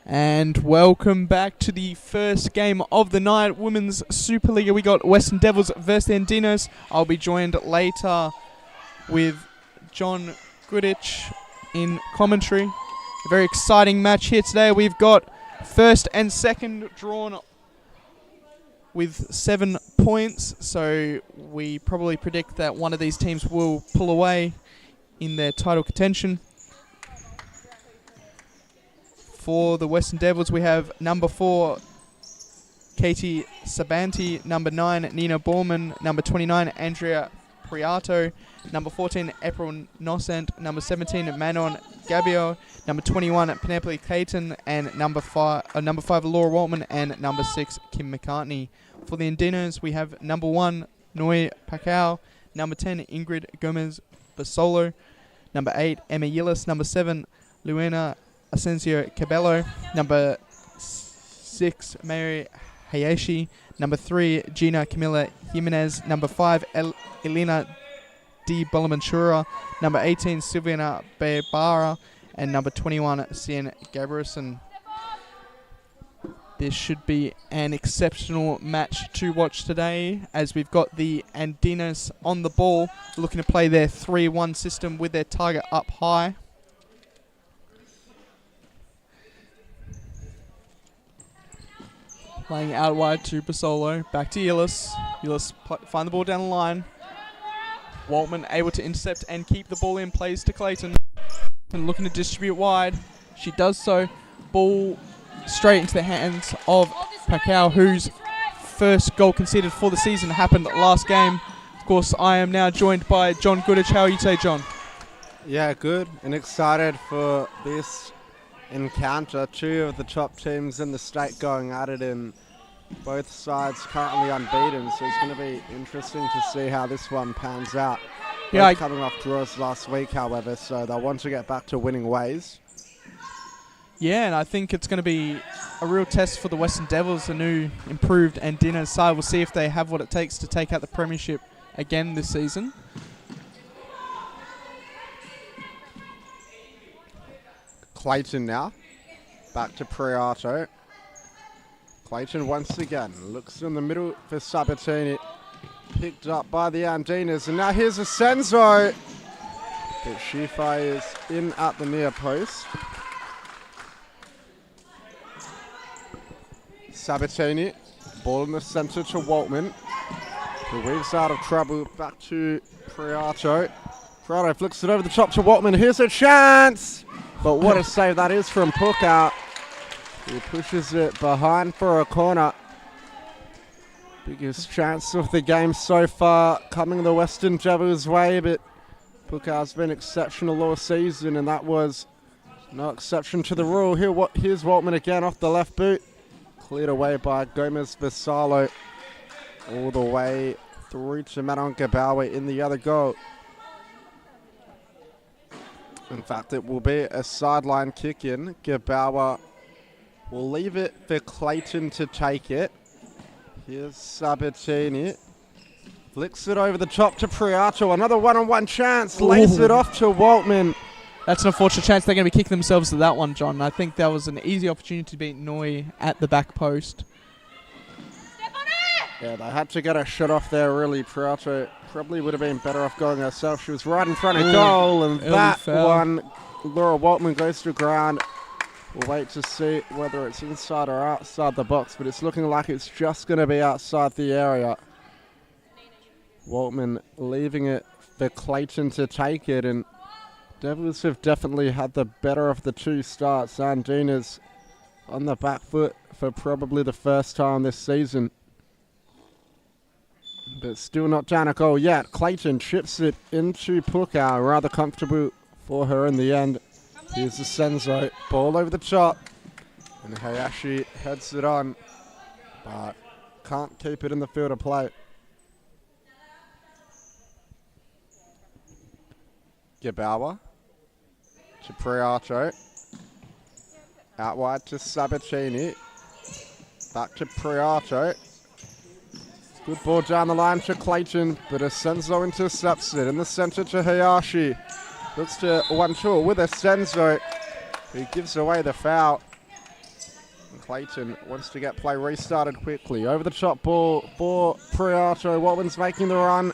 And welcome back to the first game of the night, Women's Supa-Liga. We got Western Devils versus Andinas. I'll be joined later with John Goodich in commentary. A very exciting match here today. We've got first and second drawn with 7 points. So we probably predict that one of these teams will pull away in their title contention. For the Western Devils, we have number 4, Katie Sabanti, number 9, Nina Borman, number 29, Andrea Priato, number 14, April Nosant, number 17, Manon Gabio, number 21, Penelope Clayton, and number 5, Laura Waltman, and number 6, Kim McCartney. For the Andinas, we have number 1, Noi Pacquiao, number 10, Ingrid Gomez Basolo, number 8, Emma Yillis, number 7, Luena Asensio Cabello, number 6, Mary Hayashi, number 3, Gina Camila Jimenez, number 5, Elena Di Bonaventura, number 18, Silvina Bebara, and number 21, Cian Gabrison. This should be an exceptional match to watch today, as we've got the Andinas on the ball, looking to play their 3-1 system with their target up high. Playing out wide to Basolo. Back to Yillis. Yillis find the ball down the line. Waltman able to intercept and keep the ball in. Plays to Clayton. And looking to distribute wide. She does so. Ball straight into the hands of Pacquiao, whose first goal conceded for the season happened last game. Of course, I am now joined by John Goodich. How are you today, John? Yeah, good and excited for this encounter. 2 of the top teams in the state going at it, and both sides currently unbeaten, so it's going to be interesting to see how this one pans out. Yeah, coming off draws last week, however, so they'll want to get back to winning ways. Yeah, and I think it's going to be a real test for the Western Devils, the new improved Andinas side. We'll see if they have what it takes to take out the premiership again this season. Clayton now, back to Priato. Clayton once again looks in the middle for Sabatini, picked up by the Andinas, and now here's Asenzo, but she fires in at the near post. Sabatini, ball in the centre to Waltman, who weaves out of trouble, back to Priato. Priato flicks it over the top to Waltman, here's a chance! But what a save that is from Pookout. He pushes it behind for a corner. Biggest chance of the game so far coming the Western Devils' way, but Pookout's been exceptional all season, and that was no exception to the rule. Here's Waltman again off the left boot. Cleared away by Gomez Vasalo. All the way through to Manon Gabawa in the other goal. In fact, it will be a sideline kick in. Gabawa will leave it for Clayton to take it. Here's Sabatini. Flicks it over the top to Priato. Another one-on-one chance. Lays it off to Waltman. That's an unfortunate chance. They're going to be kicking themselves to that one, John. I think that was an easy opportunity to beat Noi at the back post. Yeah, they had to get a shot off there, really. Priato probably would have been better off going herself. She was right in front of goal, and that one, Laura Waltman goes to ground. We'll wait to see whether it's inside or outside the box, but it's looking like it's just going to be outside the area. Waltman leaving it for Clayton to take it, and Devils have definitely had the better of the 2 starts. Andinas on the back foot for probably the first time this season. But still not down a goal yet. Clayton chips it into Pookout. Rather comfortable for her in the end. Here's the Senzo. Ball over the top. And Hayashi heads it on. But can't keep it in the field of play. Gabawa to Priato. Out wide to Sabatini. Back to Priato. Good ball down the line to Clayton, but Asenzo intercepts it in the centre to Hayashi. Looks to 1-2 with Asenzo. He gives away the foul. Clayton wants to get play restarted quickly. Over the top ball for Priato. Waltman's making the run.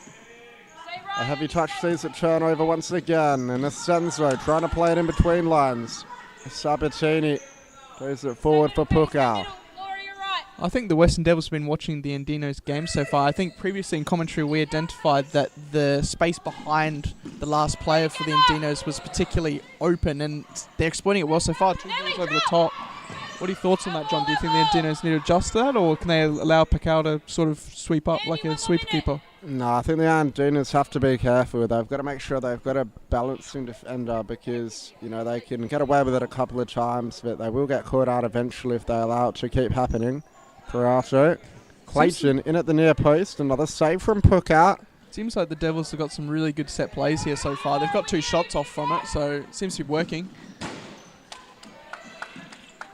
A heavy touch sees it turnover once again. And Ascenso trying to play it in between lines. Sabatini goes it forward for Pukao. I think the Western Devils have been watching the Andinos game so far. I think previously in commentary we identified that the space behind the last player for the Andinos was particularly open, and they're exploiting it well so far. 2 balls over the top. What are your thoughts on that, John? Do you think the Andinos need to adjust that, or can they allow Pukao to sort of sweep up like a sweeper keeper? No, I think the Andinas have to be careful. They've got to make sure they've got a balancing defender because, you know, they can get away with it a couple of times, but they will get caught out eventually if they allow it to keep happening. Priato. Clayton in at the near post. Another save from Pukao. Seems like the Devils have got some really good set plays here so far. They've got 2 shots off from it, so it seems to be working.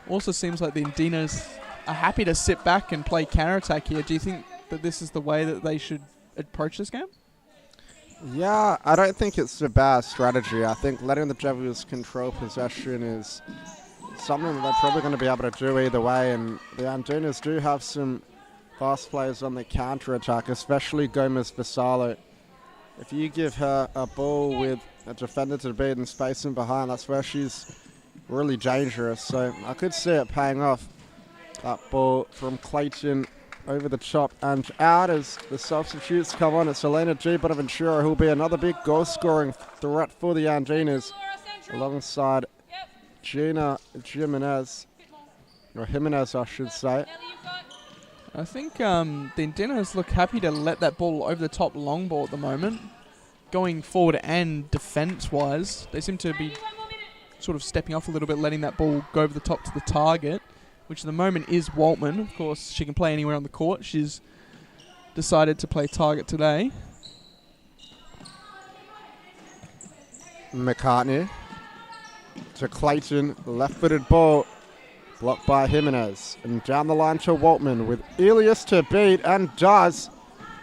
Also seems like the Andinos are happy to sit back and play counter-attack here. Do you think that this is the way that they should approach this game? Yeah, I don't think it's a bad strategy. I think letting the Devils control possession is something that they're probably going to be able to do either way, and the Andinas do have some fast players on the counter-attack, especially Gomez Vasalo. If you give her a ball with a defender to beat in space and behind, that's where she's really dangerous. So I could see it paying off. That ball from Clayton over the top and out as the substitutes come on. It's Elena G. Bonaventura, who'll be another big goal-scoring threat for the Andinas, alongside Gina Jimenez, or Jimenez, I should say. I think the Andinos look happy to let that ball over the top long ball at the moment. Going forward and defence-wise, they seem to be sort of stepping off a little bit, letting that ball go over the top to the target, which at the moment is Waltman. Of course, she can play anywhere on the court. She's decided to play target today. McCartney to Clayton, left-footed ball, blocked by Jimenez, and down the line to Waltman with Elias to beat, and does.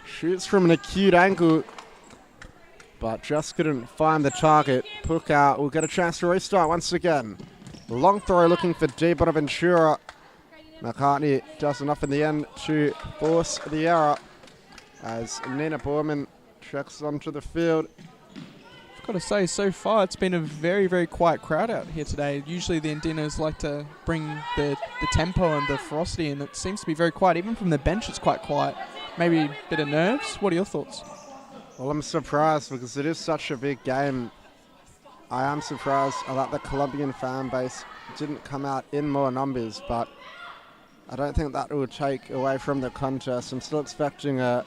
Shoots from an acute angle, but just couldn't find the target. Pukao will get a chance to restart once again. Long throw looking for D. Bonaventura. McCartney does enough in the end to force the error as Nina Borman checks onto the field. Got to say, so far it's been a very, very quiet crowd out here today. Usually the Andinos like to bring the tempo and the ferocity, and it seems to be very quiet. Even from the bench it's quite quiet. Maybe a bit of nerves. What are your thoughts? Well, I'm surprised because it is such a big game. I am surprised that the Colombian fan base didn't come out in more numbers, but I don't think that will take away from the contest. I'm still expecting a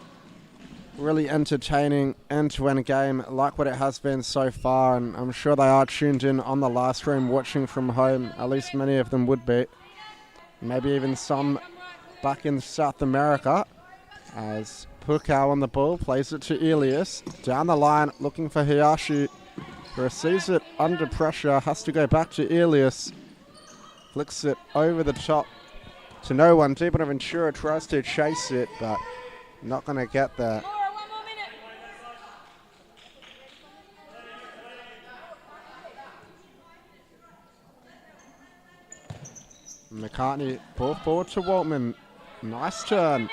really entertaining end-to-end game like what it has been so far, and I'm sure they are tuned in on the live stream watching from home. At least many of them would be. Maybe even some back in South America, as Pukao on the ball plays it to Elias. Down the line looking for Hayashi, who receives it under pressure, has to go back to Elias. Flicks it over the top to no one. D. Bonaventura tries to chase it, but not going to get there. McCartney, ball forward to Waltman. Nice turn.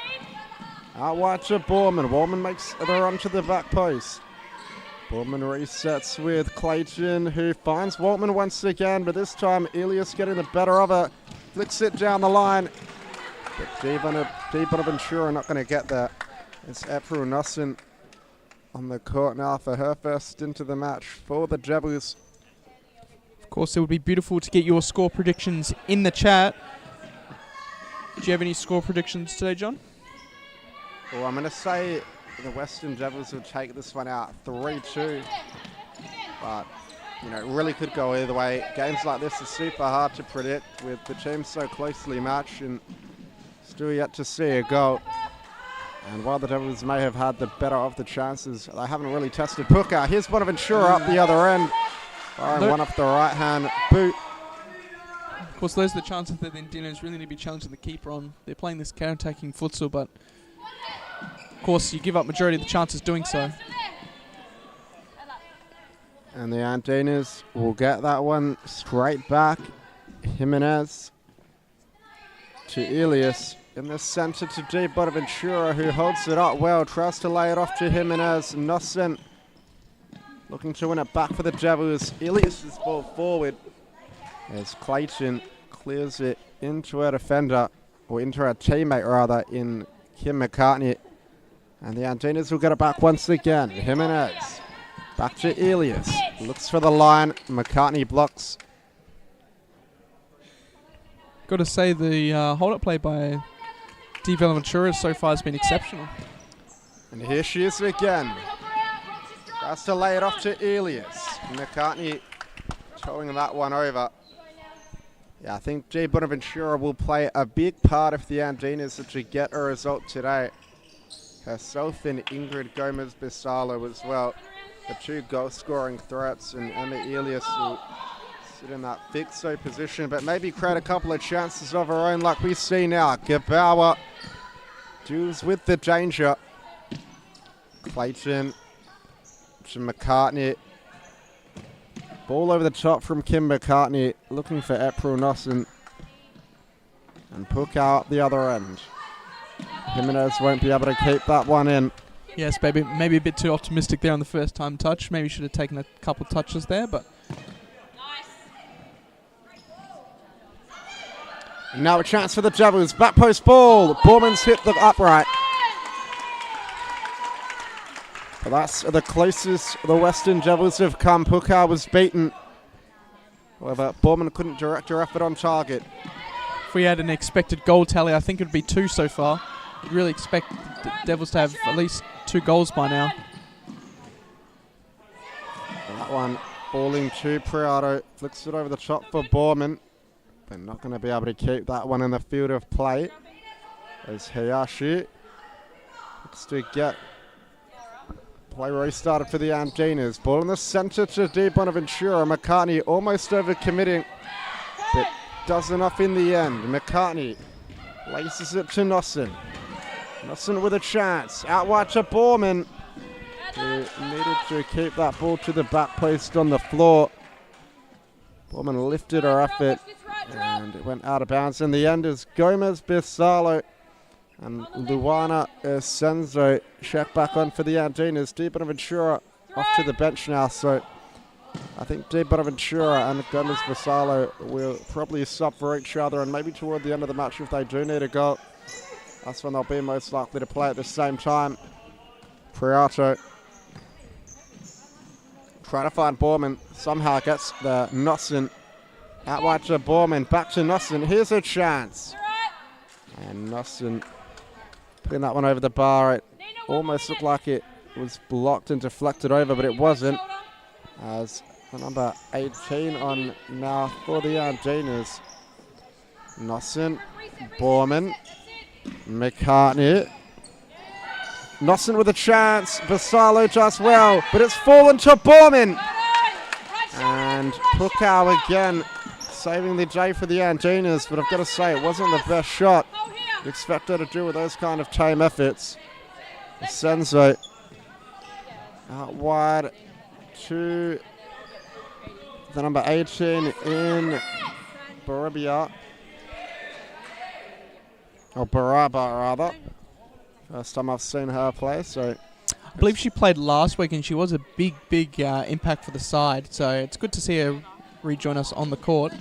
Out wide to Borman. Waltman makes the run to the back post. Borman resets with Clayton, who finds Waltman once again, but this time Elias getting the better of it. Flicks it down the line. But D. Bonaventura not going to get there. It's April Nussen on the court now for her first stint of the match for the Devils. Of course, it would be beautiful to get your score predictions in the chat. Do you have any score predictions today, John? Well, I'm going to say the Western Devils will take this one out 3-2. But, you know, it really could go either way. Games like this are super hard to predict with the teams so closely matched and still yet to see a goal. And while the Devils may have had the better of the chances, they haven't really tested Pukao. Here's Bonaventura up the other end. Firing one off the right-hand boot. Of course, those are the chances that the Andinos really need to be challenging the keeper on. They're playing this counter-attacking futsal, but of course you give up majority of the chances doing so. And the Andinas will get that one straight back. Jimenez to Elias. In the centre to deep Bonaventura, who holds it up well. Tries to lay it off to Jimenez. Nossen looking to win it back for the Devils. Elias' ball forward as Clayton clears it into a defender, or into a teammate rather, in Kim McCartney. And the Andinas will get it back once again. Jimenez back to Elias. Looks for the line. McCartney blocks. Got to say the hold-up play by Di Bonaventura so far has been exceptional. And here she is again. Tries to lay it off to Elias. McCartney towing that one over. Yeah, I think Di Bonaventura will play a big part if the Andinas are to get a result today. Herself and Ingrid Gomez-Bisalo as well. The two goal-scoring threats, and Emma Elias will sit in that fixo position, but maybe create a couple of chances of her own like we see now. Gebauer deals with the danger. Clayton to McCartney. Ball over the top from Kim McCartney, looking for April Nossen. And Pukau up the other end. Jimenez won't be able to keep that one in. Yes, baby. Maybe a bit too optimistic there on the first time touch. Maybe should have taken a couple touches there, but... Now a chance for the Devils. Back post ball. Borman's hit the upright. But that's the closest the Western Devils have come. Pukau was beaten. However, Borman couldn't direct her effort on target. If we had an expected goal tally, I think it would be 2 so far. You'd really expect the Devils to have at least 2 goals by now. And that one falling to Prioto. Flicks it over the top for Borman. But not going to be able to keep that one in the field of play. As Hayashi looks to get play restarted for the Andinas. Ball in the centre to Di Bonaventura. McCartney almost overcommitting, but does enough in the end. McCartney laces it to Nossen. Nossen with a chance. Out wide to Borman, who needed to keep that ball to the back post on the floor. Borman lifted her effort, and it went out of bounds. In the end is Gomez-Bisalo and Luana Senzo check back on for the Andinas. Di Bonaventura off to the bench now, so I think Di Bonaventura and Gomez-Bisalo will probably sub for each other, and maybe toward the end of the match, if they do need a goal, that's when they'll be most likely to play at the same time. Prioto trying to find Borman, somehow gets the Nossen. Out wide to Borman, back to Nossen. Here's a chance. And Nossen putting that one over the bar. It almost looked like it was blocked and deflected over, but it wasn't. As the number 18 on now for the Andinas. Nossen, Borman, McCartney. Nossen with a chance. Bisalo does well, but it's fallen to Borman. And Pukau again saving the day for the Andinas, but I've got to say it wasn't the best shot you expect her to do with those kind of tame efforts. Senzo out wide to the number 18 in Barabia. Or Baraba, rather. First time I've seen her play, so... I believe she played last week, and she was a big impact for the side. So it's good to see her rejoin us on the court.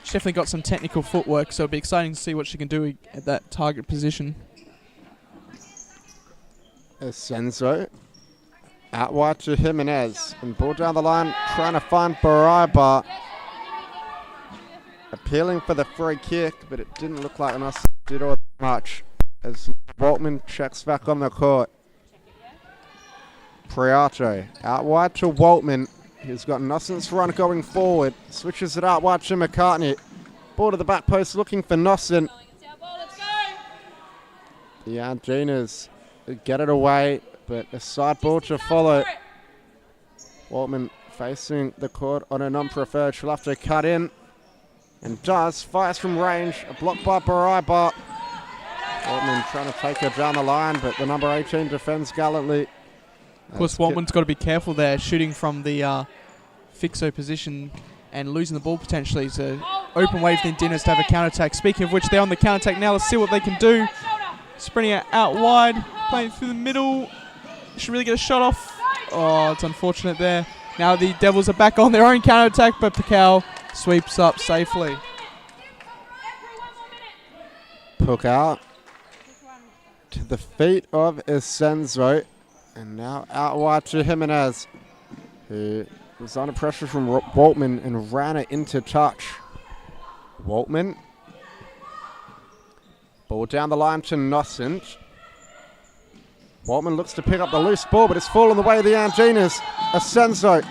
She's definitely got some technical footwork, so it'll be exciting to see what she can do at that target position. Senzo out wide to Jimenez, and ball down the line, trying to find Baraba. Appealing for the free kick, but it didn't look like enough did all that much. As Waltman checks back on the court. Prioto out wide to Waltman. He's got Nossen's run going forward. Switches it out wide to McCartney. Ball to the back post looking for Nossen. The Andinas get it away, but a side ball to follow. Waltman facing the court on a non-preferred. She'll have to cut in. And does. Fires from range. A block by Baraiba. Waltman trying to take her down the line, but the number 18 defends gallantly. Of course, Waltman's got to be careful there, shooting from the fixo position and losing the ball potentially. So open way for the Andinas to have a counter-attack. Speaking of which, they're on the counter-attack now. Let's see what they can do. Sprinting it out wide, playing through the middle. Should really get a shot off. Oh, it's unfortunate there. Now the Devils are back on their own counter-attack, but Picau sweeps up safely. Puck out to the feet of Isenzo. And now out wide to Jimenez, who was under pressure from Waltman and ran it into touch. Waltman. Ball down the line to Nossent. Waltman looks to pick up the loose ball, but it's fallen the way of the Andinas. Isenzo.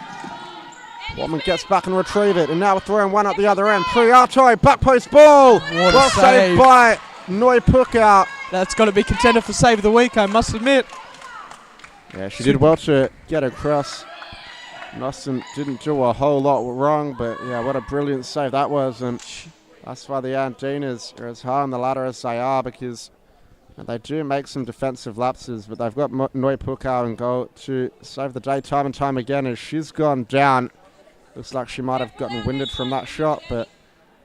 Waltman gets back and retrieve it, and now we're throwing one at the other end. Priato, back post ball. Well saved by Noi Pukau. That's got to be contender for save of the week, I must admit. Yeah, she did well to get across. Nossent didn't do a whole lot wrong, but yeah, what a brilliant save that was. And that's why the Andinas are as high on the ladder as they are, because they do make some defensive lapses, but they've got Noi Pukau in goal to save the day time and time again as she's gone down. Looks like she might have gotten winded from that shot, but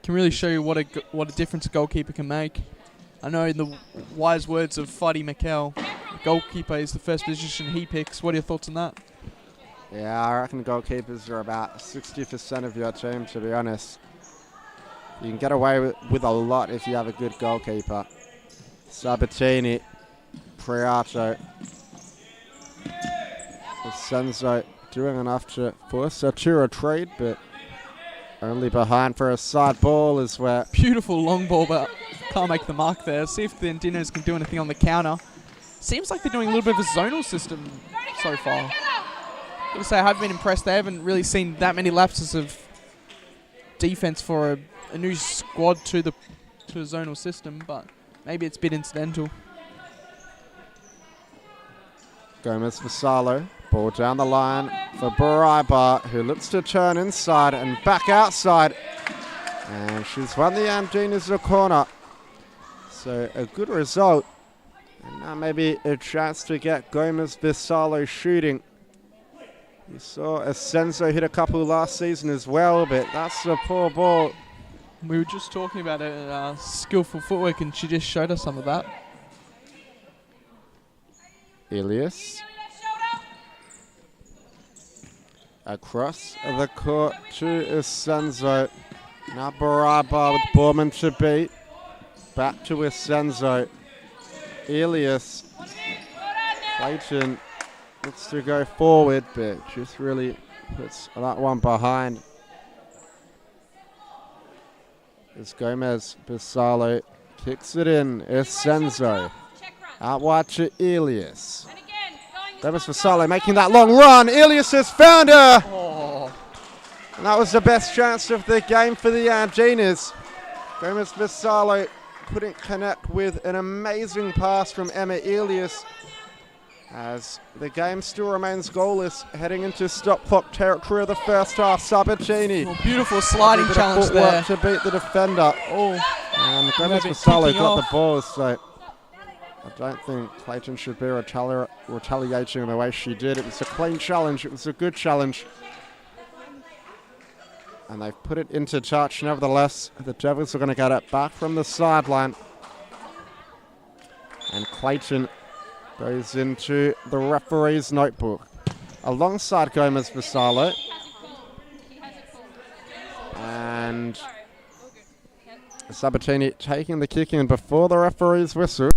can really show you what a difference a goalkeeper can make. I know in the wise words of Fuddy McKell, the goalkeeper is the first position he picks. What are your thoughts on that? Yeah, I reckon goalkeepers are about 60% of your team, to be honest. You can get away with a lot if you have a good goalkeeper. Sabatini, Priato, Senzo doing enough to force her to retreat, but only behind for a side ball is where... Beautiful long ball, but can't make the mark there. See if the Andinas can do anything on the counter. Seems like they're doing a little bit of a zonal system so far. I'm going to say I haven't been impressed. They haven't really seen that many lapses of defense for a new squad to a zonal system, but maybe it's a bit incidental. Gomez Vassallo. Ball down the line for Baraiba, who looks to turn inside and back outside. And she's won the Andinas a corner. So a good result. And now maybe a chance to get Gomez Vassallo shooting. You saw Isenzo hit a couple last season as well, but that's a poor ball. We were just talking about skillful footwork, and she just showed us some of that. Elias. Across the court to Isenzo. Now Baraiba with Borman to beat. Back to Isenzo. Elias. Clayton looks to go forward, but just really puts that one behind. As Gomez Vassallo kicks it in. Isenzo. Out wide to Elias. Gomez Vassallo making that long run. Elias has found her. Oh. And that was the best chance of the game for the Andinas. Gomez Vassallo couldn't connect with an amazing pass from Emma Elias. As the game still remains goalless, heading into stop clock territory of the first half. Sabatini. Oh, beautiful sliding challenge there to beat the defender. Oh, and Gomez Vassallo got the ball, so I don't think Clayton should be retaliating in the way she did. It was a clean challenge. It was a good challenge. And they've put it into touch. Nevertheless, the Devils are going to get it back from the sideline. And Clayton goes into the referee's notebook alongside Gomez Vassallo. And Sabatini taking the kick in before the referee's whistle.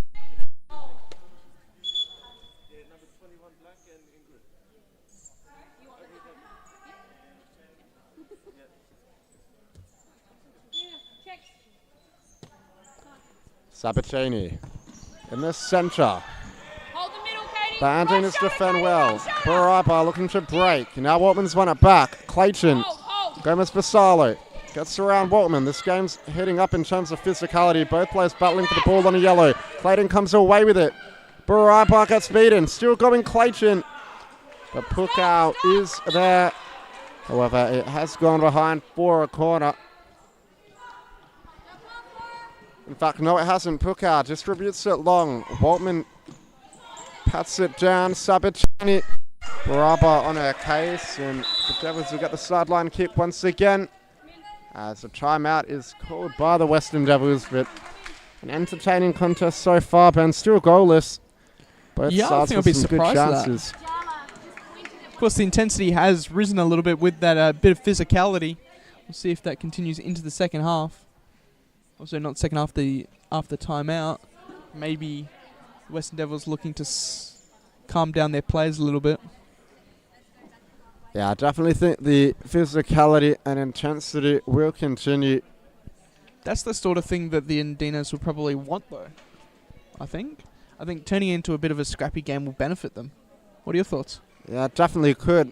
Sabatini in the centre. The Andinas defend well. Baraiba looking to break. Now Waltman's won it back. Clayton. Gomez Vassallo gets around Waltman. This game's heading up in terms of physicality. Both players battling for the ball on a yellow. Clayton comes away with it. Baraiba gets beaten. Still going Clayton. The Pukau is there. However, it has gone behind for a corner. In fact, no, it hasn't. Pukau distributes it long. Waltman pats it down. Sabatini. Baraiba on her case. And the Devils will get the sideline kick once again. as a timeout is called by the Western Devils, but an entertaining contest so far, Ben. Still goalless. Both Yeah, I sides think I'd with be some good surprised at that. chances. Of course, the intensity has risen a little bit with that bit of physicality. We'll see if that continues into the second half. Also, not second half, after timeout. Maybe Western Devils looking to calm down their players a little bit. Yeah, I definitely think the physicality and intensity will continue. That's the sort of thing that the Andinas will probably want, though. I think turning it into a bit of a scrappy game will benefit them. What are your thoughts? Yeah, it definitely could.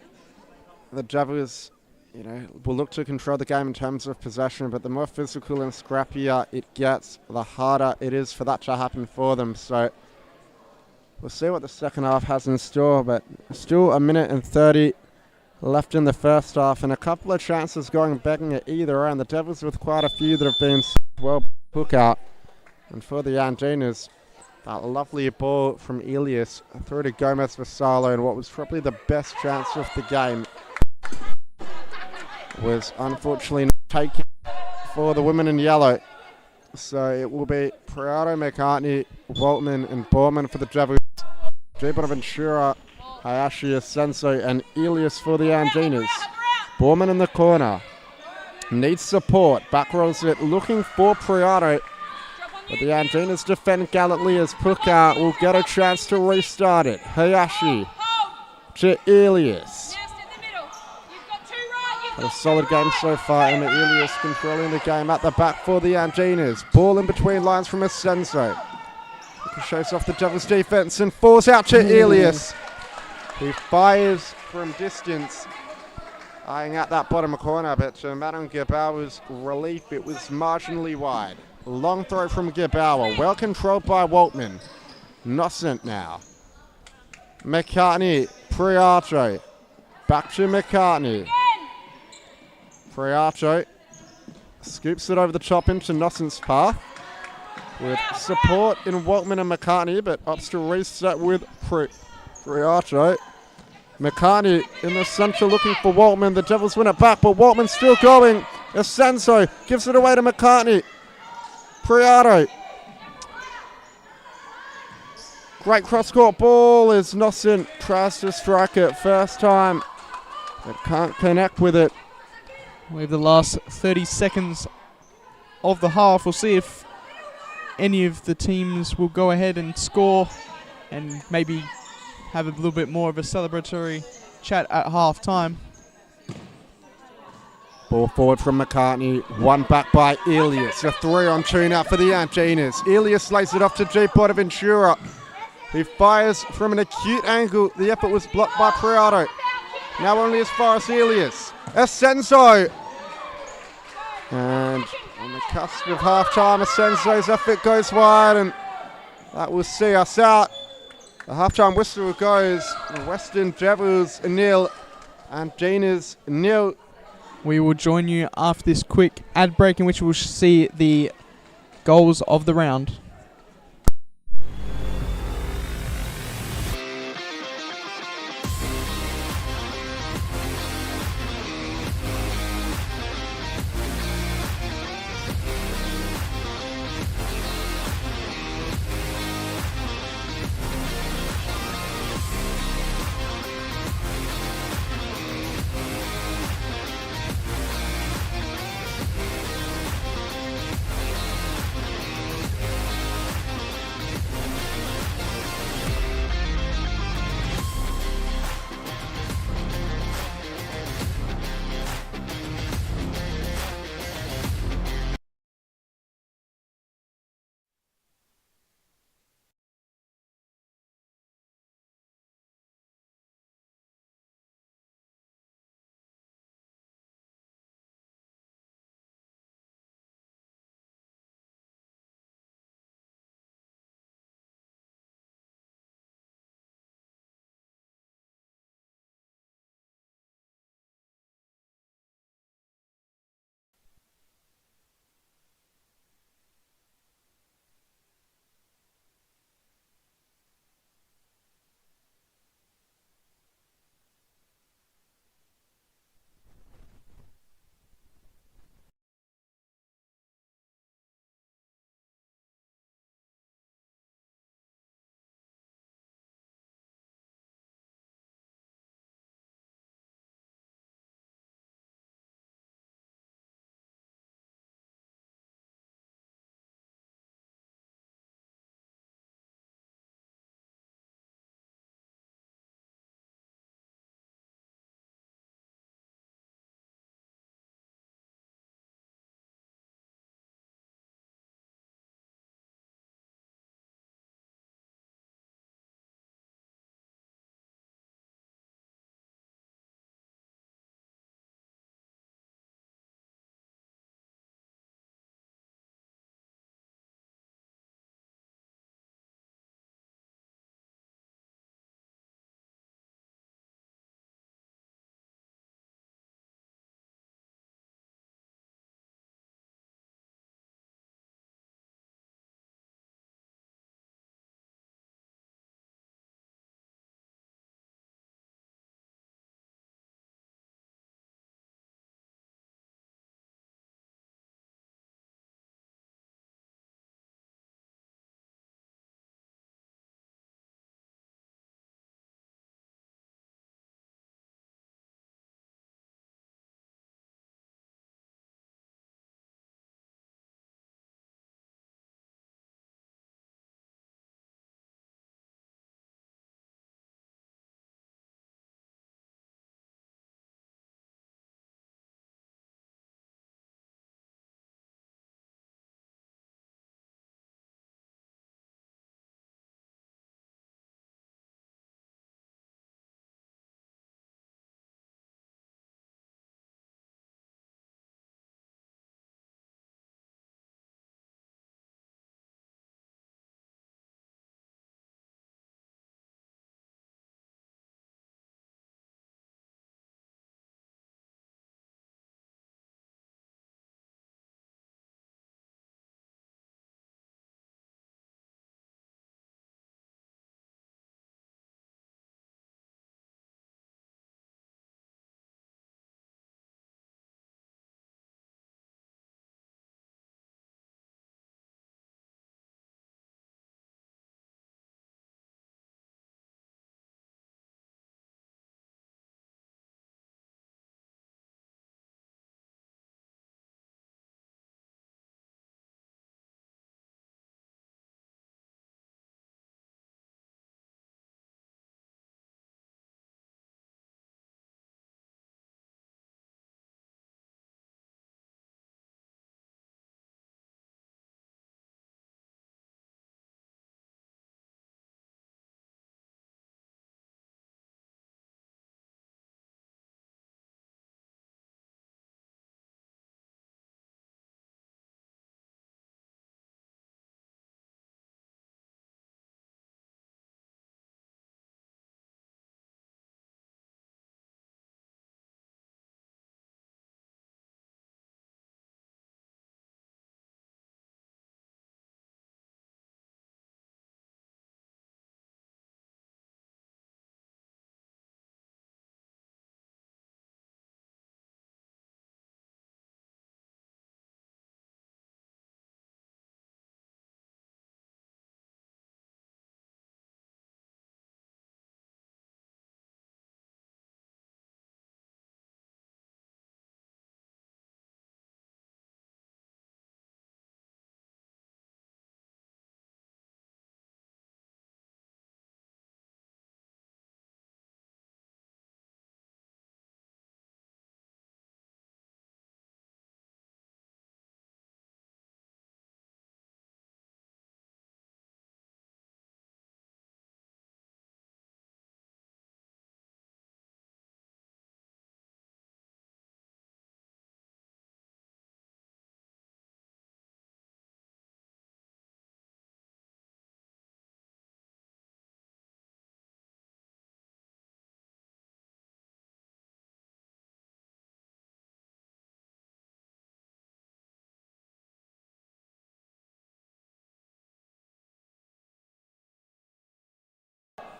The Devils, will look to control the game in terms of possession, but the more physical and scrappier it gets, the harder it is for that to happen for them. So we'll see what the second half has in store, but still a minute and 30 left in the first half, and a couple of chances begging at either end. The Devils with quite a few that have been well hook out. And for the Andinas, that lovely ball from Elias through to Gomez Vassallo, and what was probably the best chance of the game was unfortunately not taken for the women in yellow. So it will be Prado, McCartney, Waltman and Borman for the Devils. J. Bonaventura, Hayashi, Asenso and Elias for the Andinas. Borman in the corner. Needs support. Back rolls it, looking for Prado. But the Andinas defend gallantly as Puka will get a chance to restart it. Hayashi to Elias. A solid game so far, and Elias controlling the game at the back for the Andinas. Ball in between lines from Asenso. He shows off the Devils defense and falls out to Elias. He fires from distance, eyeing at that bottom corner, but to Madame Gebauer's relief, it was marginally wide. Long throw from Gebauer, well controlled by Waltman. Nocent now. McCartney, Priato. Back to McCartney. Priato scoops it over the top into Nocent's path. With support in Waltman and McCartney, but opts to reset with Priato. McCartney in the centre looking for Waltman. The Devils win it back, but Waltman's still going. Asenso gives it away to McCartney. Priato. Great cross-court ball as Nocent tries to strike it first time. But can't connect with it. We have the last 30 seconds of the half. We'll see if any of the teams will go ahead and score and maybe have a little bit more of a celebratory chat at half time. Ball forward from McCartney, one back by Elias. A 3-on-2 now for the Andinas. Elias lays it off to J. Bonaventura. He fires from an acute angle. The effort was blocked by Prado. Now only as far as Elias. Asenso. And on the cusp of half-time, Asenso's effort goes wide, and that will see us out. The half-time whistle goes. The Western Devils 0, Andinas 0. We will join you after this quick ad break in which we'll see the goals of the round.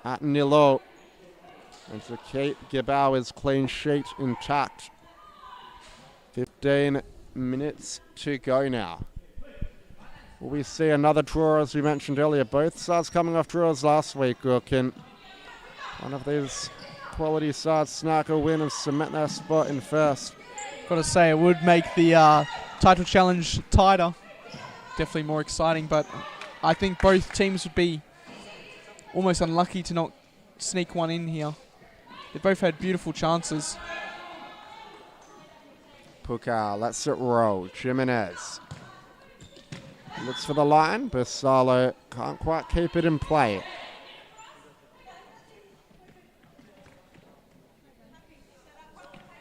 at 0. And to keep Gibauer's clean sheet intact. 15 minutes to go now. Will we see another draw, as we mentioned earlier? Both sides coming off draws last week, or can one of these quality sides snag a win and cement their spot in first? Got to say, it would make the title challenge tighter. Definitely more exciting, but I think both teams would be almost unlucky to not sneak one in here. They both had beautiful chances. Puka lets it roll. Jimenez looks for the line. Bersalo can't quite keep it in play.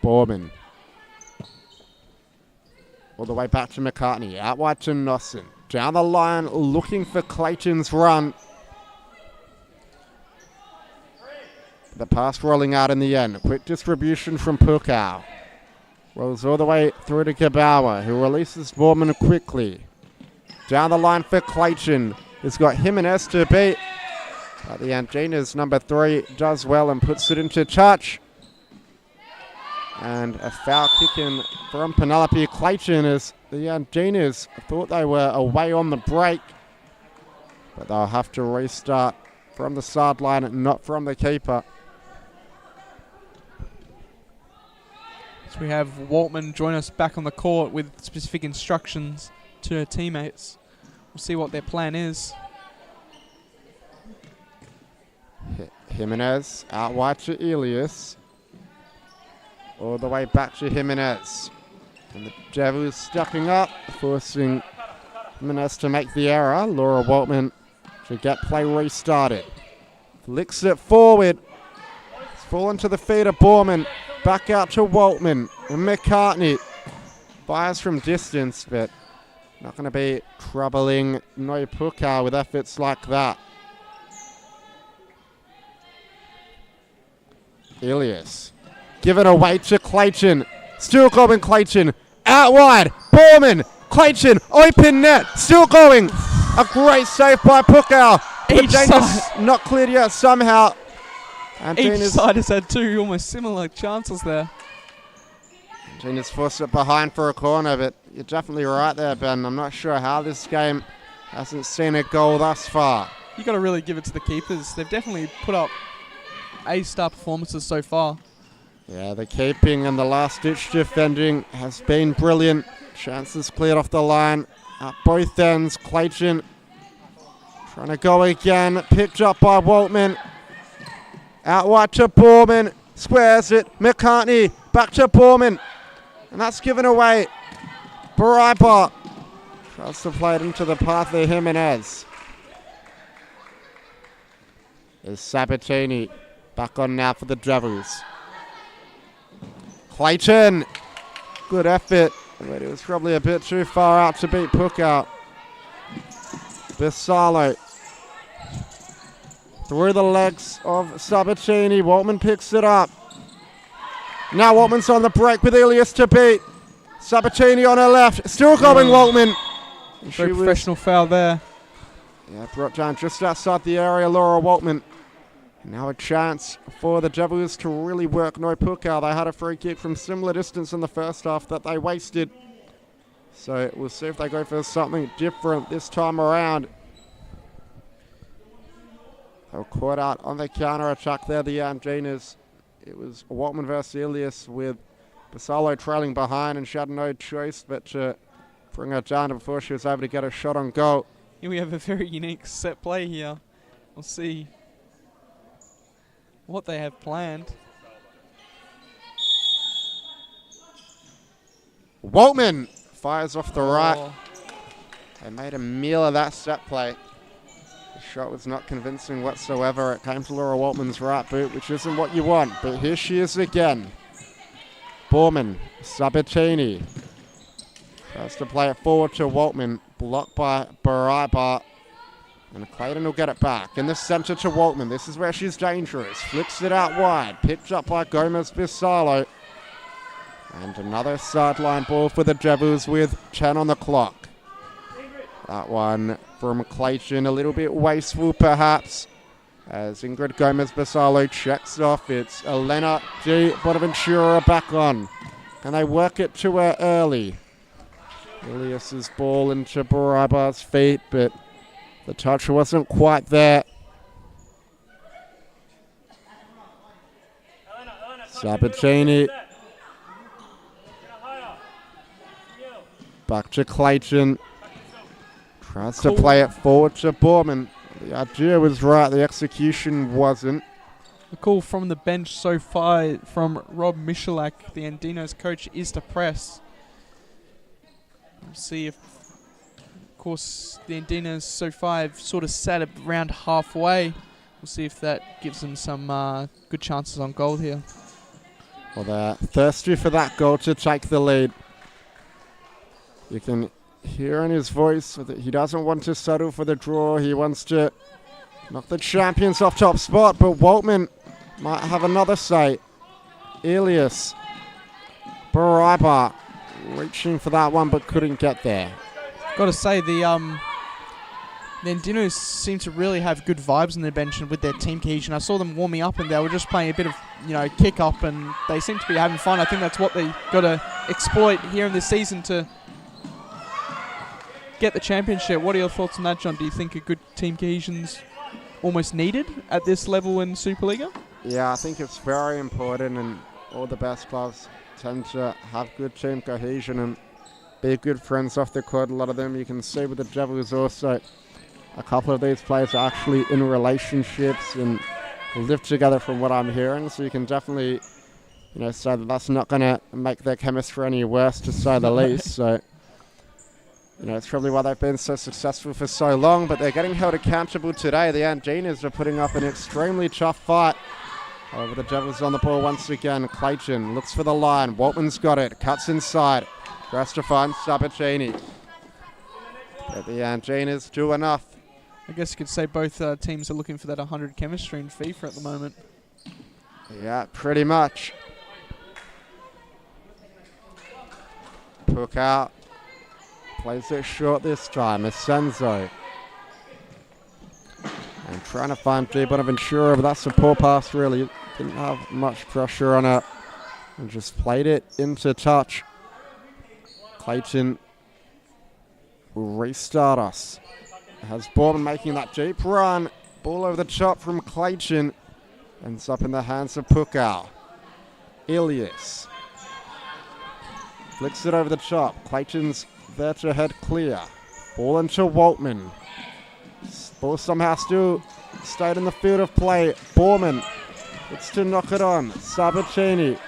Borman. All the way back to McCartney. Out wide to Nosson. Down the line looking for Clayton's run. The pass rolling out in the end. A quick distribution from Pukau. Rolls all the way through to Gibauer, who releases Borman quickly. Down the line for Clayton. He's got Jimenez to beat. But the Andinas, number 3, does well and puts it into touch. And a foul kick in from Penelope Clayton as the Andinas thought they were away on the break. But they'll have to restart from the sideline and not from the keeper. So we have Waltman join us back on the court with specific instructions to her teammates. We'll see what their plan is. Jimenez out wide to Elias. All the way back to Jimenez. And the Devils stepping up, forcing Jimenez to make the error. Laura Waltman to get play restarted. Flicks it forward. It's fallen to the feet of Borman. Back out to Waltman. And McCartney fires from distance, but not going to be troubling Noi Puka with efforts like that. Elias. Given away to Clayton. Still going Clayton. Out wide. Borman. Clayton. Open net. Still going. A great save by Pukau. Each side. Not cleared yet somehow. Each side has had 2 almost similar chances there. Gina's forced it behind for a corner, but you're definitely right there, Ben. I'm not sure how this game hasn't seen a goal thus far. You got to really give it to the keepers. They've definitely put up A-star performances so far. Yeah, the keeping and the last-ditch defending has been brilliant. Chances cleared off the line at both ends. Clayton trying to go again. Picked up by Waltman. Out wide to Borman. Squares it. McCartney. Back to Borman. And that's given away. Baraiba tries to play it into the path of Jimenez. Is Sabatini back on now for the Devils. Clayton. Good effort. But it was probably a bit too far out to beat Pukau. Bersalo. Through the legs of Sabatini. Waltman picks it up. Now Waltman's on the break with Elias to beat. Sabatini on her left. Still going Waltman. Very professional foul there. Yeah, brought down just outside the area, Laura Waltman. Now a chance for the Devils to really work Noi Pukau. They had a free kick from similar distance in the first half that they wasted. So we'll see if they go for something different this time around. They were caught out on the counter-attack there, the Andinas. It was Waltman versus Elias with Bersalo trailing behind, and she had no choice but to bring her down before she was able to get a shot on goal. Here we have a very unique set play here. We'll see what they have planned. Waltman fires off the right. They made a meal of that set play. The shot was not convincing whatsoever. It came to Laura Waltman's right boot, which isn't what you want. But here she is again. Borman, Sabatini. Tries to play it forward to Waltman. Blocked by Baraiba. And Clayton will get it back. In the center to Waltman. This is where she's dangerous. Flips it out wide. Picked up by Gomez Bersalo. And another sideline ball for the Devils with 10 on the clock. That one from Clayton, a little bit wasteful perhaps. As Ingrid Gomez-Basalo checks off, it's Elena Di Bonaventura back on. And they work it to her early. Ilias's ball into Baraba's feet, but the touch wasn't quite there. Sabatini. Back to Clayton. Tries to play it forward to Borman. The idea was right, the execution wasn't. The call from the bench so far from Rob Michalak, the Andinas coach, is to press. We'll see if, of course, the Andinas so far have sort of sat around halfway. We'll see if that gives them some good chances on goal here. Well, they're thirsty for that goal to take the lead. You can hear in his voice that he doesn't want to settle for the draw. He wants to knock the champions off top spot, but Waltman might have another say. Elias Baraiba reaching for that one but couldn't get there. Got to say, the Andinos seem to really have good vibes on their bench and with their team cohesion. I saw them warming up and they were just playing a bit of, kick up, and they seem to be having fun. I think that's what they got to exploit here in this season to get the championship. What are your thoughts on that, John? Do you think a good team cohesion's almost needed at this level in Supa-Liga? Yeah, I think it's very important, and all the best clubs tend to have good team cohesion and be good friends off the court. A lot of them, you can see with the Devils also, a couple of these players are actually in relationships and live together from what I'm hearing, so you can definitely say that that's not going to make their chemistry any worse, to say the least. So it's probably why they've been so successful for so long, but they're getting held accountable today. The Andinas are putting up an extremely tough fight. However, the Devils on the ball once again. Clayton looks for the line. Waltman's got it. Cuts inside. Tries to find Sabatini. But the Andinas do enough. I guess you could say both teams are looking for that 100 chemistry in FIFA at the moment. Yeah, pretty much. Puck out. Plays it short this time. Asenzo. And trying to find Di Bonaventura, but that's a poor pass really. Didn't have much pressure on it. And just played it into touch. Clayton will restart us. Has Borman making that deep run. Ball over the top from Clayton. Ends up in the hands of Pukau. Ilias. Flicks it over the top. Clayton's there to head clear. Ball into Waltman. Ball somehow still stayed in the field of play. Borman looks to knock it on. Sabatini.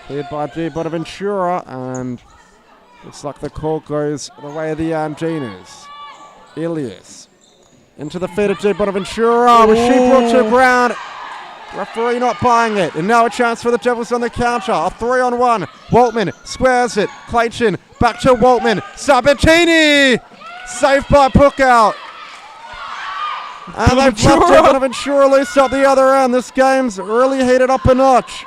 Cleared by Di Bonaventura, and looks like the call goes the way of the Andinas. Ilias into the feet of Di Bonaventura, but she brought to ground. Referee not buying it, and now a chance for the Devils on the counter. A 3-on-1. Waltman squares it. Clayton back to Waltman. Sabatini saved by Pukau. And they've left Di Bonaventura loose up the other end. This game's really heated up a notch.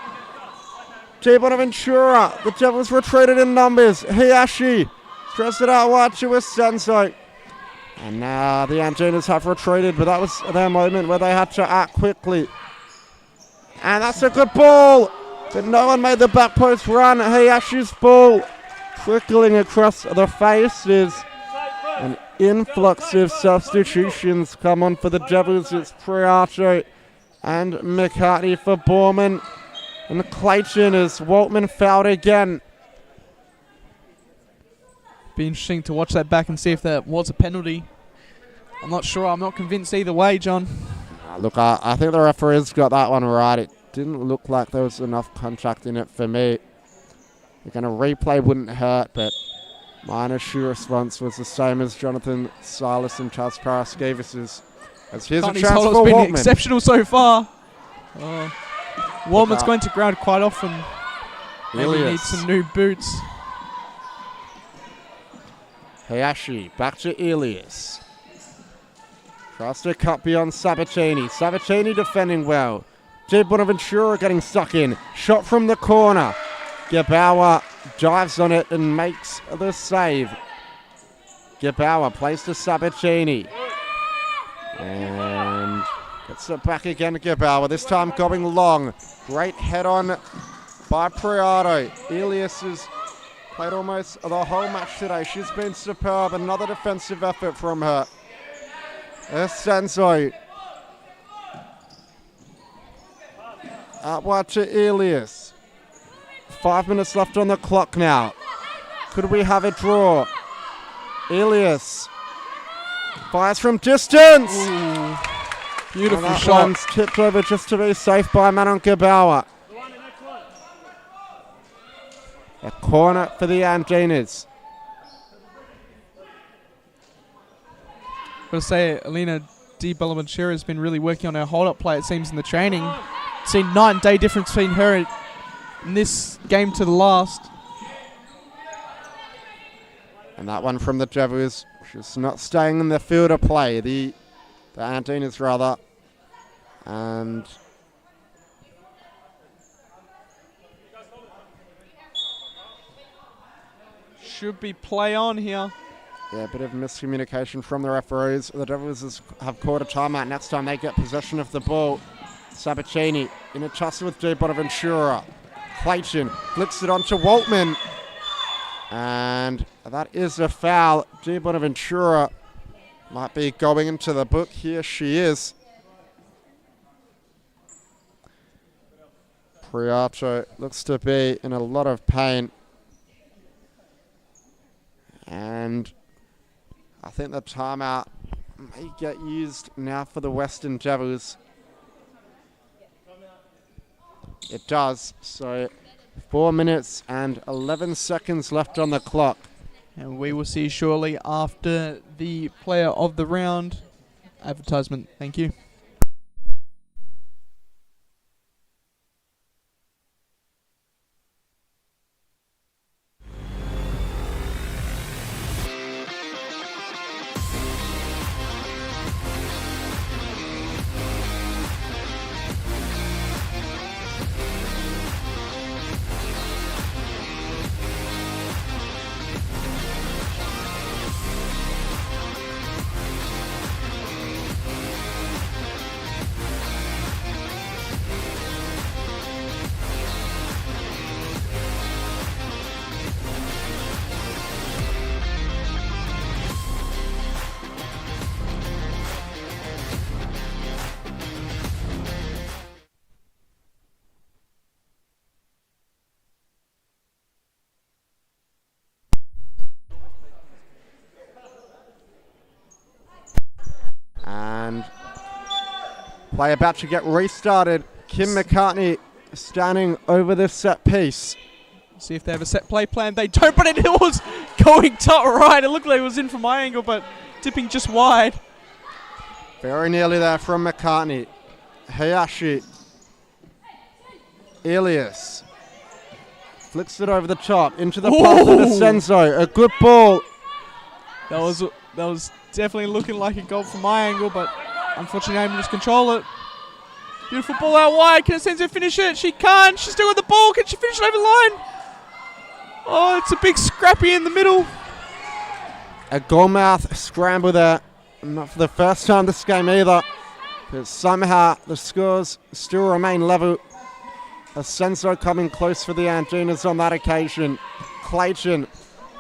Di Bonaventura, the Devils retreated in numbers. Hiyashi stressed it out wide to Asenzo. And now the Andinas have retreated, but that was their moment where they had to act quickly. And that's a good ball, but no one made the back post run. Hiyashi's ball trickling across the faces. An influx of substitutions come on for the Devils. It's Priato and McCartney for Borman. And Clayton as Waltman fouled again. Be interesting to watch that back and see if that was a penalty. I'm not sure. I'm not convinced either way, John. Look, I think the referees got that one right. It didn't look like there was enough contact in it for me. Again, a replay wouldn't hurt, but my initial response was the same as Jonathan Silas and Charles Paraskevic's. As here's a chance for been Waltman. Exceptional so far. Waltman's going to ground quite often. Maybe needs some new boots. Hayashi back to Ilias. Tries to cut beyond Sabatini. Sabatini defending well. Di Bonaventura getting stuck in. Shot from the corner. Gebauer dives on it and makes the save. Gebauer plays to Sabatini. And Gets it back again to Gebauer, this time going long. Great head on by Priato. Elias has played almost the whole match today. She's been superb. Another defensive effort from her. Senzo. Out wide to Elias. 5 minutes left on the clock now. Could we have a draw? Elias fires from distance. Ooh, beautiful that shot. One's tipped over just to be safe by Manon Gebauer. A corner for the Andinas. I've got to say, Alina Di Bonaventura has been really working on her hold-up play, it seems, in the training. Seen night and day difference between her in this game to the last. And that one from the Devils, she's not staying in the field of play, the Andinas rather. And should be play on here. yeah, a bit of miscommunication from the referees. The Devils have called a timeout. Next time they get possession of the ball. Sabatini in a tussle with Di Bonaventura. Clayton flicks it onto Waltman. And that is a foul. Di Bonaventura might be going into the book. Here she is. Priato looks to be in a lot of pain. And I think the timeout may get used now for the Western Devils. It does. So 4 minutes and 11 seconds left on the clock. And we will see you shortly after the player of the round advertisement. Thank you. And play about to get restarted. Kim McCartney standing over this set piece. See if they have a set play plan. They don't, but it was going top right. It looked like it was in from my angle, but tipping just wide. Very nearly there from McCartney. Hayashi. Elias. Flicks it over the top into the path of Senzo. A good ball. That was definitely looking like a goal from my angle, but unfortunately able to just control it. Beautiful ball out wide. Can Senzo finish it? She can't. She's still with the ball. Can she finish it over the line? Oh, it's a big scrappy in the middle. A goalmouth scramble there. Not for the first time this game either. But somehow the scores still remain level. Senzo coming close for the Andinas on that occasion. Clayton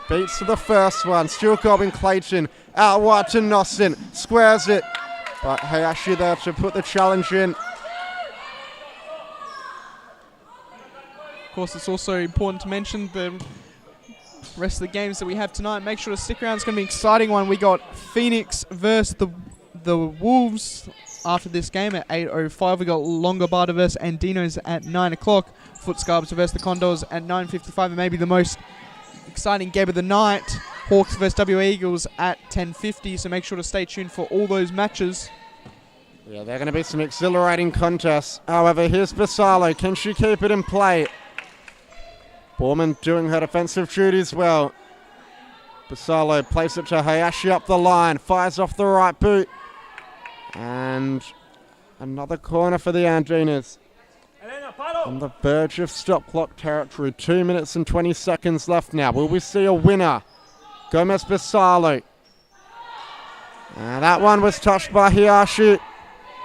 beats to the first one. Still going Clayton. Out wide to Nosson. Squares it. But Hayashi there to put the challenge in. Of course, it's also important to mention the rest of the games that we have tonight. Make sure to stick around. It's going to be an exciting one. We got Phoenix versus the Wolves after this game at 8:05. We got Longobardo versus Andinas at 9 o'clock. Footscarps versus the Condors at 9:55. And maybe the most exciting game of the night, Hawks versus WA Eagles at 10:50. So make sure to stay tuned for all those matches. Yeah, they're going to be some exhilarating contests. However, here's Basalo. Can she keep it in play? Borman doing her defensive duties well. Basalo plays it to Hayashi up the line. Fires off the right boot. And another corner for the Andinas. On the verge of stop clock territory. 2 minutes and 20 seconds left now. Will we see a winner? Gomez Basalo. And that one was touched by Hayashi.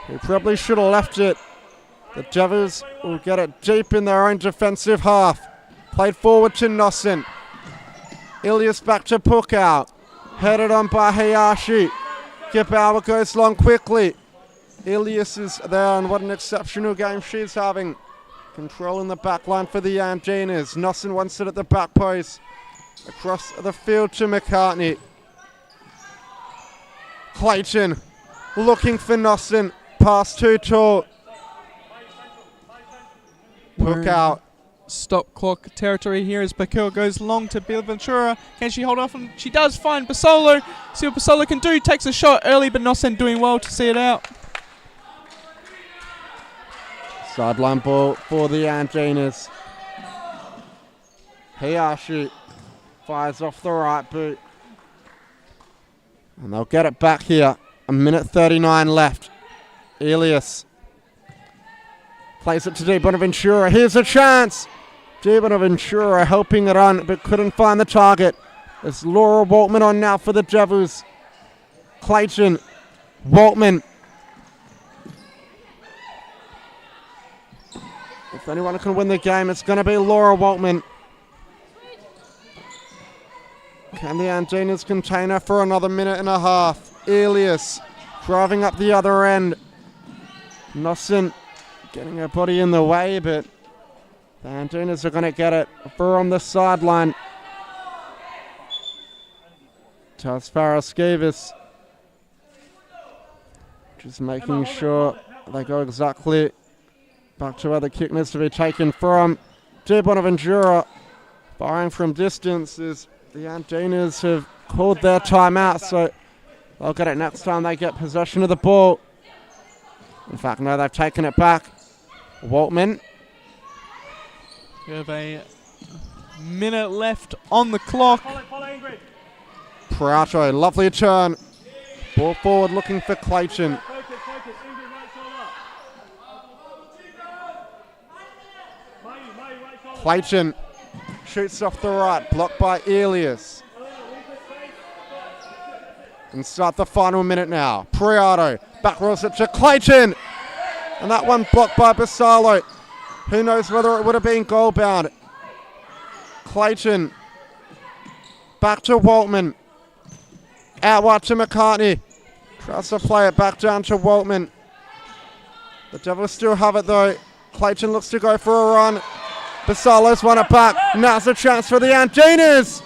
He probably should have left it. The Devils will get it deep in their own defensive half. Played forward to Nossen. Ilias back to Pukau. Headed on by Hayashi. Gebauer goes long quickly. Ilias is there, and what an exceptional game she's having. Controlling the back line for the Andinas. Nossen wants it at the back post. Across the field to McCartney. Clayton looking for Nossen. Pass too tall. Pukau. Stop clock territory here as Bakil goes long to Bill Ventura. Can she hold off? And she does find Basolo. See what Basolo can do. Takes a shot early, but Nossen doing well to see it out. Sideline ball for the Andinas. Hayashi fires off the right boot. And they'll get it back here. 1:39 left. Ilias plays it to Di Bonaventura. Here's a chance. Di Bonaventura helping it on, but couldn't find the target. It's Laura Waltman on now for the Devils. Clayton, Waltman. If anyone can win the game, it's going to be Laura Waltman. Can the Andinas contain her for another 1.5 minutes? Ilias driving up the other end. Nossen getting her body in the way, but the Andinas are going to get it from the sideline. Tasparaskevas just making sure they go exactly back to where the kick needs to be taken from. Di Bonaventura firing from distance as the Andinas have called their timeout, so they'll get it next time they get possession of the ball. In fact, no, they've taken it back. Waltman. We have a minute left on the clock. Prato, lovely turn. Ball forward looking for Clayton. Clayton shoots off the right, blocked by Ilias. Inside the final minute now. Priato back rolls it to Clayton. And that one blocked by Basalo. Who knows whether it would have been goal bound. Clayton back to Waltman. Out wide to McCartney. Tries to play it back down to Waltman. The Devils still have it though. Clayton looks to go for a run. Basalo's won it back. Now's a chance for the Andinas.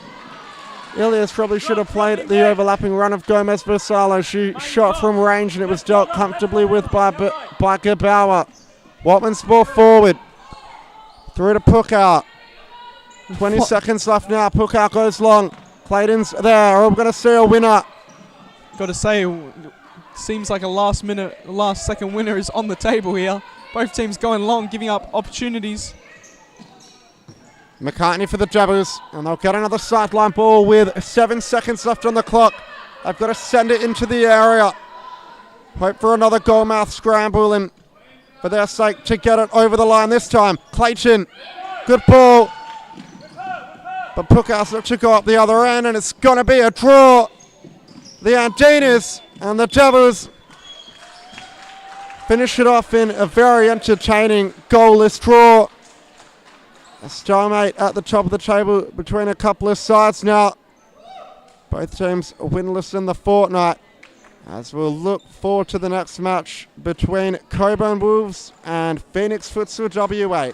Ilias probably should have played the overlapping run of Gomez Basalo. She shot from range and it was dealt comfortably with by Gebauer. Waltman's ball forward. Through to Pukau. 20 seconds left now. Pukau goes long. Clayton's there. Are we going to see a winner? Got to say, seems like a last second winner is on the table here. Both teams going long, giving up opportunities. McCartney for the Devils, and they'll get another sideline ball with 7 seconds left on the clock. They've got to send it into the area. Hope for another goalmouth scramble, and for their sake to get it over the line this time. Clayton, good ball. But Pukau's looks to go up the other end, and it's going to be a draw. The Andinas and the Devils finish it off in a very entertaining goalless draw. A stalemate at the top of the table between a couple of sides now. Both teams winless in the fortnight. As we'll look forward to the next match between Coburn Wolves and Phoenix Futsal WA.